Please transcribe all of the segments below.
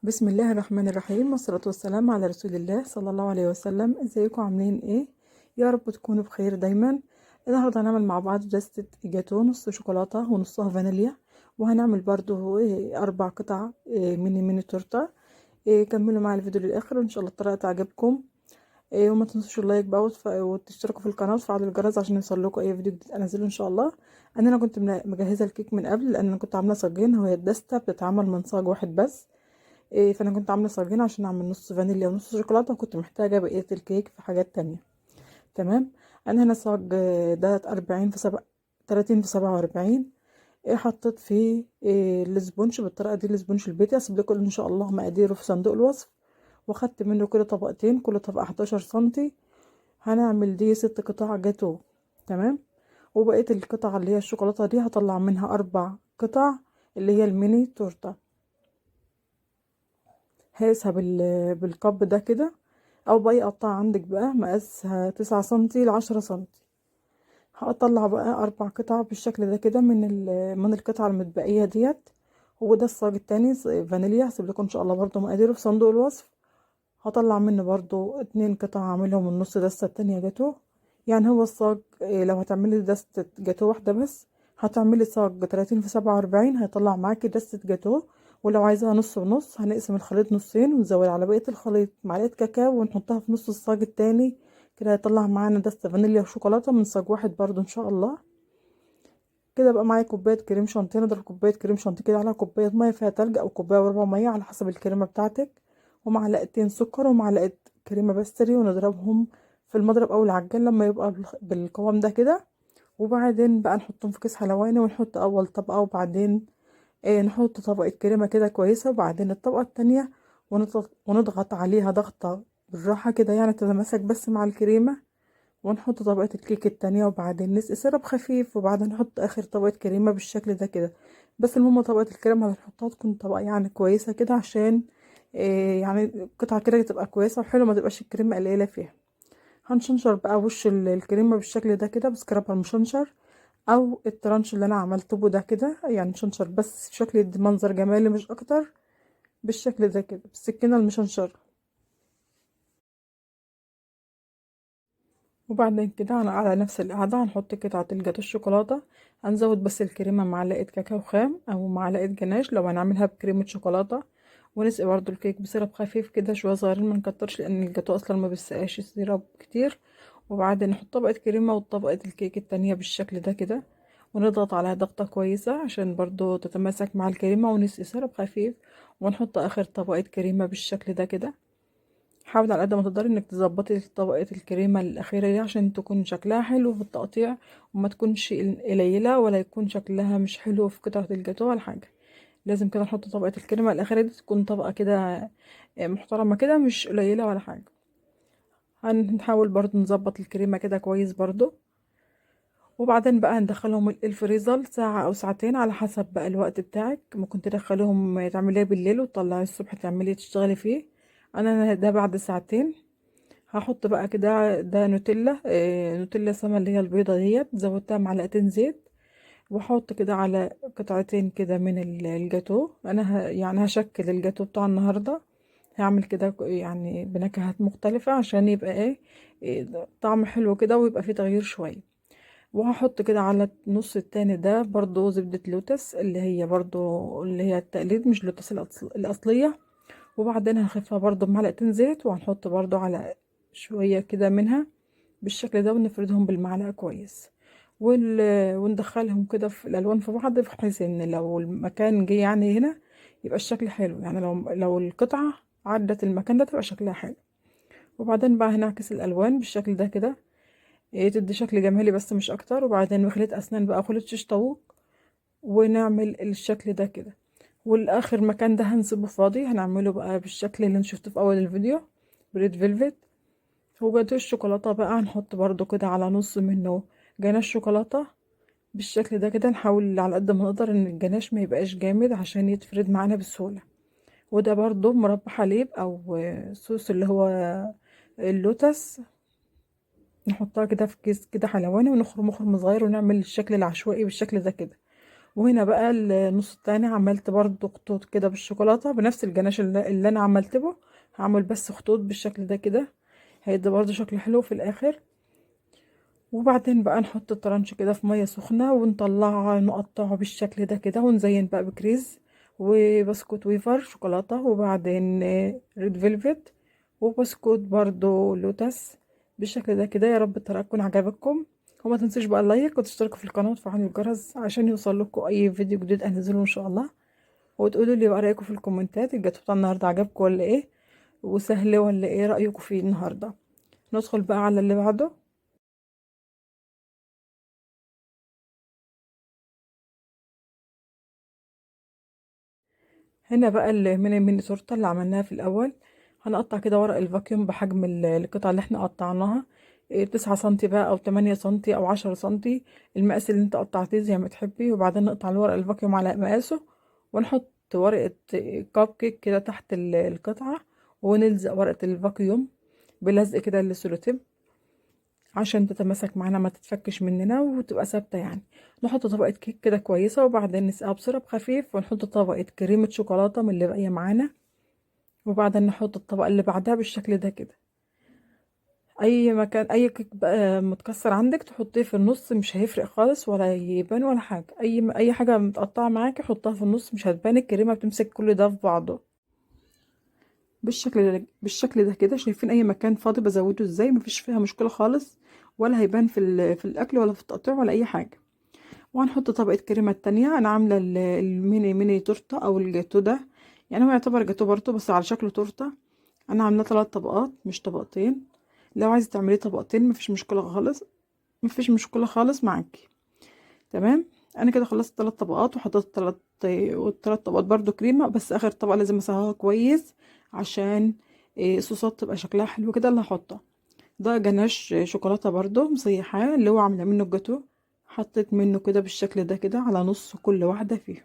بسم الله الرحمن الرحيم، والصلاة والسلام على رسول الله صلى الله عليه وسلم. ازيكم عاملين ايه؟ يا رب تكونوا بخير دايما. النهارده هنعمل مع بعض دستة جاتو، نص شوكولاتة ونصها فانيليا. وهنعمل برضو 4 قطع ميني تورتة. كملوا معايا الفيديو للآخر وان شاء الله الطريقة تعجبكم. وما تنسوش اللايك بقى وتشتركوا في القناة وتفعلوا الجرس عشان يوصلكوا اي فيديو جديد انزله ان شاء الله. انا كنت مجهزة الكيك من قبل، لان انا كنت عاملة صاجين، وهي الدستة بتتعمل من صاج واحد بس. فانا كنت عامله صاجين عشان اعمل نص فانيليا ونص شوكولاته، وكنت محتاجه بقيه الكيك في حاجات تانية. تمام. انا هنا صاج ده 40 في 7، 30 في 47. حطيت فيه الاسبونج بالطريقه دي، الاسبونج البيتي. هسيب لكم ان شاء الله مقاديره في صندوق الوصف. واخدت منه كده طبقتين، كل طبقه 11 سنتي. هنعمل دي 6 قطع جاتو. تمام. وبقيه القطع اللي هي الشوكولاته دي هطلع منها 4 قطع اللي هي الميني تورته. هقيسها بالكب ده كده، او باي قطعة عندك بقى مقاسها 9 سنتي ل10 سنتي. هطلع بقى 4 قطع بالشكل ده كده من القطعة المتبقية ديت. وده الصاج التاني فانيليا، هسيب لكم ان شاء الله برضو مقاديره في صندوق الوصف. هطلع منه برضو 2 قطع اعملهم النص دستة التانية جاتو. يعني هو الصاج لو هتعملي دستة جاتو واحدة بس، هتعملي صاج 30 في 47، هيطلع معاكي دستة جاتو. ولو عايزاها نص ونص، هنقسم الخليط نصين ونزود على بقية الخليط معلقة كاكاو ونحطها في نص الصاج التاني. كده هيطلع معانا دستة فانيليا وشوكولاتة من صاج واحد برضو ان شاء الله. كده بقى معايا كوباية كريم شانتيه. نضرب كوباية كريم شانتيه كده على كوباية مية فيها تلج، أو كوباية وربع مية على حسب الكريمة بتاعتك. ومعلقتين سكر ومعلقة كريمة بستري، ونضربهم في المضرب أو العجان لما يبقى بالقوام ده كده. وبعدين بقى نحطهم في كيس حلواني، ونحط أول طبقة، وبعدين نحط طبقة كريمة كده كويسة، وبعدين الطبقة التانية. ونضغط عليها ضغطة بالراحة كده، يعني تتماسك بس مع الكريمة. ونحط طبقة الكيك التانية، وبعدين نسقي سيرب خفيف، وبعدين نحط اخر طبقة كريمة بالشكل ده كده. بس المهم طبقة الكريمة اللي هنحطها تكون طبقة يعني كويسة كده، عشان يعني القطعة كده تبقى كويسة وحلوة، ما تبقاش الكريمة قليلة فيها. هنشنشر بقى وش الكريمة بالشكل ده كده بسكرابر مشنشر، او الترانش اللي انا عملته ده كده، يعني نشنشر بس بشكل يدي منظر جمالي مش اكتر. بالشكل ده كده بالسكينة المشنشرة. وبعدين كده على نفس القاعدة هنحط قطعة الجاتو الشوكولاتة. هنزود بس الكريمة معلقة كاكاو خام أو معلقة جناش لو هنعملها بكريمة شوكولاتة. ونسقي برضو الكيك بسيرب خفيف كده شوية صغيرين، منكترش لأن الجاتو أصلا ما بيسقاش سيرب كتير. وبعدين نحط طبقة كريمة وطبقة الكيك التانية بالشكل ده كده. ونضغط عليها ضغطة كويسة عشان برضو تتماسك مع الكريمة، ونسقي سيرب خفيف. ونحط آخر طبقة كريمة بالشكل ده كده. حاولي على قد ما تقدري انك تظبطي طبقة الكريمة الأخيرة دي عشان تكون شكلها حلو في التقطيع، وما تكونش قليلة ولا يكون شكلها مش حلو في قطعة الجاتو ولا حاجة. لازم كده نحط طبقة الكريمة الأخيرة دي تكون طبقة كده محترمة كده، مش قليلة ولا حاجة. هنحاول برضو نظبط الكريمة كده كويس برضو. وبعدين بقى هندخلهم الفريزر ساعة أو ساعتين على حسب بقى الوقت بتاعك. ممكن تدخليهم تعمليه بالليل وتطلعي الصبح تعمليه تشتغلي فيه. أنا ده بعد ساعتين. هحط بقى كده ده نوتيلا، نوتيلا سما اللي هي البيضة ديت، زودتها معلقتين زيت. واحط كده على قطعتين كده من الجاتو. انا يعني هشكل الجاتو بتاع النهارده. هعمل كده يعني بنكهات مختلفة عشان يبقى طعم حلو كده ويبقى فيه تغيير شوية. وهحط كده على النص التاني ده برضو زبدة لوتس، اللي هي برضو اللي هي التقليد مش لوتس الأصلية. وبعدين هنخفها برضو بمعلقتين زيت، وهنحط برضو على شوية كده منها بالشكل ده، ونفردهم بالمعلقة كويس. وندخلهم كده في الألوان في بعض، بحيث ان لو المكان جه يعني هنا يبقى الشكل حلو، يعني لو القطعة عدت المكان ده تبقى شكلها حلو. وبعدين بقى هنعكس الألوان بالشكل ده كده، تدي شكل جمالي بس مش أكتر. وبعدين بخليط أسنان بقى خليط شيش طاووق، ونعمل الشكل ده كده. والاخر مكان ده هنسيبه فاضي، هنعمله بقى بالشكل اللي انت شفته في اول الفيديو، بريد فيلفت. وجاتو الشوكولاته بقى هنحط برضو كده على نص منه جناش شوكولاته بالشكل ده كده. نحاول على قد ما نقدر ان الجناش ما يبقاش جامد عشان يتفرد معانا بسهوله. وده برضو مربى حليب او صوص اللي هو اللوتس. نحطها كده في كيس كده حلواني، ونخرم مخرم صغير، ونعمل الشكل العشوائي بالشكل ده كده. وهنا بقى النص التاني عملت برضو خطوط كده بالشوكولاتة بنفس الجناش اللي انا عملت به. هعمل بس خطوط بالشكل ده كده، هيدي برضو شكل حلو في الاخر. وبعدين بقى نحط الطرنش كده في مية سخنة ونطلعه نقطعه بالشكل ده كده، ونزين بقى بكريز وبسكوت ويفر شوكولاتة، وبعدين ريد فيلفت وبسكوت برضو لوتس بالشكل ده كده. يا رب الطريقة تكون عجبتكم، وما تنسوش بقى اللايك وتشتركوا في القناة وتفعلوا الجرس عشان يوصل لكم اي فيديو جديد انزله ان شاء الله. وتقولوا لي بقى رايكم في الكومنتات، الجاتو بتاع النهارده عجبكم ولا ايه، وسهل ولا ايه رايكم فيه النهارده. ندخل بقى على اللي بعده. هنا بقى الميني تورته اللي عملناها في الاول. هنقطع كده ورق الفاكيوم بحجم القطعه اللي احنا قطعناها، 9 سنتي بقى او 8 سنتي او 10 سنتي، المقاس اللي انت قطعتيه زي ما تحبي. وبعدين نقطع الورق الفاكيوم على مقاسه، ونحط ورقه كاب كيك كده تحت القطعه، ونلزق ورقه الفاكيوم بلزق كده للسولوتيب عشان تتماسك معانا ما تتفكش مننا وتبقى ثابته يعني. نحط طبقه كيك كده كويسه، وبعدين نسقيها بسيرب خفيف، ونحط طبقه كريمه شوكولاته من اللي باقيه معانا، وبعدين نحط الطبقه اللي بعدها بالشكل ده كده. اي مكان اي كيك بقى متكسر عندك تحطيه في النص، مش هيفرق خالص ولا يبان ولا حاجه. اي حاجه متقطعه معاكي حطها في النص، مش هتبان، الكريمه بتمسك كل ده في بعضه بالشكل ده كده. شايفين اي مكان فاضي بزوده ازاي، مفيش فيها مشكله خالص، ولا هيبان في الاكل ولا في التقطيع ولا اي حاجه. وهنحط طبقه كريمه التانية. انا عامله الميني تورته او الجاتو ده، يعني هو يعتبر جاتو برضه بس على شكل تورته. انا عاملاه 3 طبقات مش طبقتين، لو عايزه تعمليه طبقتين مفيش مشكله خالص، مفيش مشكله خالص معاكي. تمام. انا كده خلصت 3 طبقات، وحطيت والثلاث طبقات برضو كريمه، بس اخر طبقه لازم اسويها كويس عشان الصوصات تبقى شكلها حلو كده اللي هحطها. ده جناش شوكولاته برضو مسيحاه اللي هو عامله منه الجاتو، حطيت منه كده بالشكل ده كده على نص كل واحده فيهم.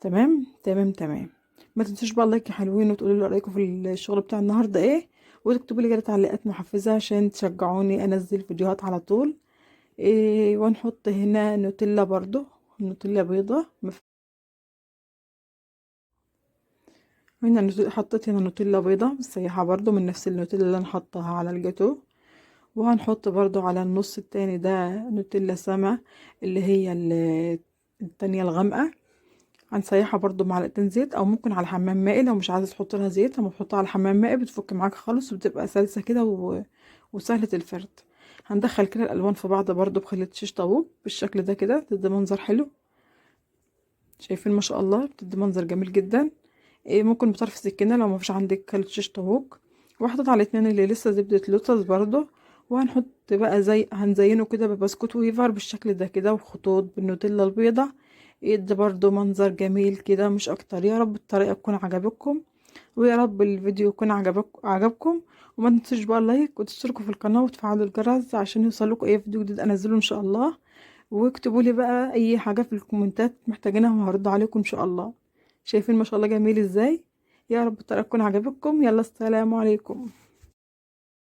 تمام تمام تمام. ما تنسوش بقى اللايك يا حلوين، وتقولوا لي رايكم في الشغل بتاع النهارده ايه، وتكتبوا لي كده تعليقات محفزه عشان تشجعوني انزل فيديوهات على طول. ونحط هنا نوتيلا برضو، نوتيلا بيضة هنا حطيت هنا نوتيلا بيضة مسيحة برضو من نفس النوتيلا اللي انا حطها على الجاتو. وهنحط برضو على النص التاني ده نوتيلا سما اللي هي التانية الغامقة. هنسيحها برضو معلقتين زيت، او ممكن على حمام مائي لو مش عايزة تحط لها زيت. لما تحطها على حمام مائي بتفك معاك خالص وبتبقى سلسة كده وسهلة الفرد. هندخل كده الالوان في بعض برضو بخليط شيش طاووق بالشكل ده كده، تدي منظر حلو. شايفين ما شاء الله بتدي منظر جميل جدا. ممكن بطرف السكينه لو مفيش عندك خلط شيش طاووق. وحطيت على الاتنين اللي لسه زبدة لوتس برضو. وهنحط بقى هنزينه كده ببسكوت ويفر بالشكل ده كده، وخطوط بالنوتيلا البيضة، يدي برضو منظر جميل كده مش اكتر. يا رب الطريقة تكون عجبتكم، ويا رب الفيديو يكون عجبكم. وما تنسوش بقى اللايك وتشتركوا في القناة وتفعلوا الجرس عشان يوصلكوا اي فيديو جديد انزله ان شاء الله. واكتبوا لي بقى اي حاجة في الكومنتات محتاجينها وهرد عليكم ان شاء الله. شايفين ما شاء الله جميل ازاي. يا رب الطريقة تكون عجبتكم. يلا السلام عليكم.